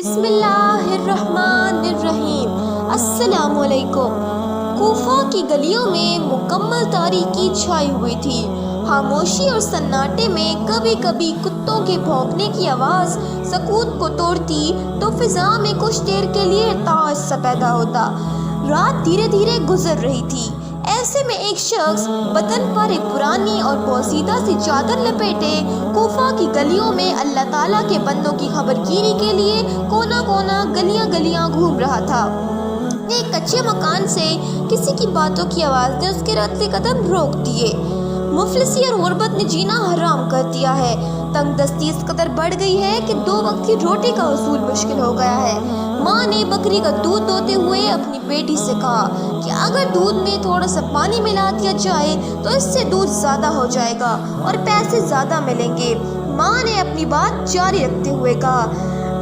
بسم اللہ الرحمن الرحیم۔ السلام علیکم۔ کوفہ کی گلیوں میں مکمل تاریکی چھائی ہوئی تھی۔ خاموشی اور سناٹے میں کبھی کبھی کتوں کے بھونکنے کی آواز سکوت کو توڑتی تو فضا میں کچھ دیر کے لیے ارتعاش سا پیدا ہوتا۔ رات دھیرے دھیرے گزر رہی تھی۔ ایسے میں ایک شخص بدن پر ایک پرانی اور بوسیدہ سی چادر لپیٹے کوفہ کی گلیوں میں اللہ تعالیٰ کے بندوں کی خبر گیری کے لیے کونا کونا گلیاں گلیاں گھوم رہا تھا۔ ایک کچے مکان سے کسی کی باتوں کی آواز نے اس کے رد قدم روک دیے۔ مفلسی اور غربت نے جینا حرام کر دیا ہے۔ تنگ دستی اس قدر بڑھ گئی ہے کہ 2 وقت کی روٹی کا حصول مشکل ہو گیا ہے۔ ماں نے بکری کا دودھ دوتے ہوئے اپنی بیٹی سے کہا کہ اگر دودھ میں تھوڑا سا پانی ملا دیا جائے تو اس سے دودھ زیادہ ہو جائے گا اور پیسے زیادہ ملیں گے۔ ماں نے اپنی بات جاری رکھتے ہوئے کہا۔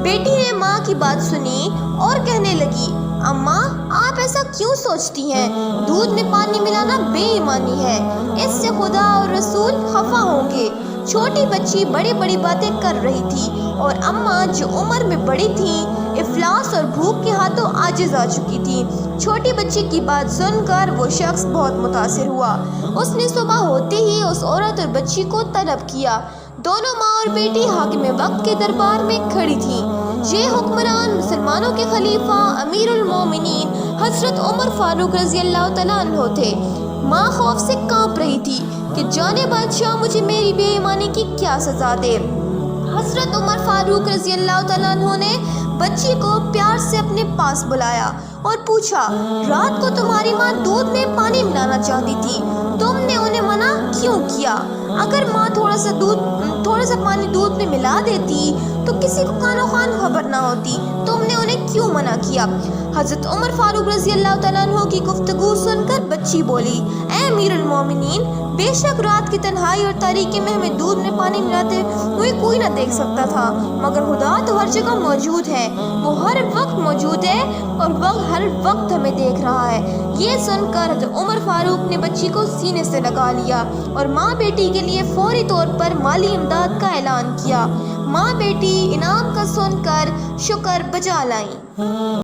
بیٹی نے ماں کی بات سنی اور کہنے لگی، اماں آپ ایسا کیوں سوچتی ہیں؟ دودھ میں پانی ملانا بے ایمانی ہے، اس سے خدا اور رسول خفا ہوں گے۔ چھوٹی بچی بڑی بڑی باتیں کر رہی تھی اور اماں جو عمر میں بڑی تھیں افلاس اور بھوک کے ہاتھوں عاجز آ چکی تھی۔ چھوٹی بچی کی بات سن کر وہ شخص بہت متاثر ہوا۔ اس نے صبح ہوتے ہی اس عورت اور بچی کو طلب کیا۔ دونوں ماں اور بیٹی حاکم وقت کے دربار میں کھڑی تھیں۔ یہ حکمران مسلمانوں کے خلیفہ امیر المومنین حضرت عمر فاروق رضی اللہ تعالیٰ عنہ تھے۔ ماں خوف سے کانپ رہی تھی کہ جانے بادشاہ مجھے میری بے ایمانی کی کیا سزا دے۔ حضرت عمر فاروق رضی اللہ تعالیٰ عنہ نے بچی کو پیار سے اپنے پاس بلایا اور پوچھا، رات کو تمہاری ماں دودھ میں پانی ملانا چاہتی تھی، تم نے انہیں منع کیوں کیا؟ اگر ماں تھوڑا سا پانی دودھ میں ملا دیتی تو کسی کو کان و خان خبر نہ ہوتی، تم نے انہیں کیوں منع کیا؟ حضرت عمر فاروق رضی اللہ تعالیٰ عنہ کی گفتگو سن کر بچی بولی، اے امیر المومنین، بے شک رات کی تنہائی اور تاریکی میں ہمیں دودھ میں پانی ملاتے ہوئے کوئی نہ دیکھ سکتا تھا، مگر خدا تو ہر جگہ موجود ہے، وہ ہر وقت موجود ہے اور وہ ہر وقت ہمیں دیکھ رہا ہے۔ یہ سن کر حضرت عمر فاروق نے بچی کو سینے سے لگا لیا اور ماں بیٹی کے لیے فوری طور پر مالی امداد کا اعلان کیا۔ ماں بیٹی انعام کا سن کر شکر بجا لائیں۔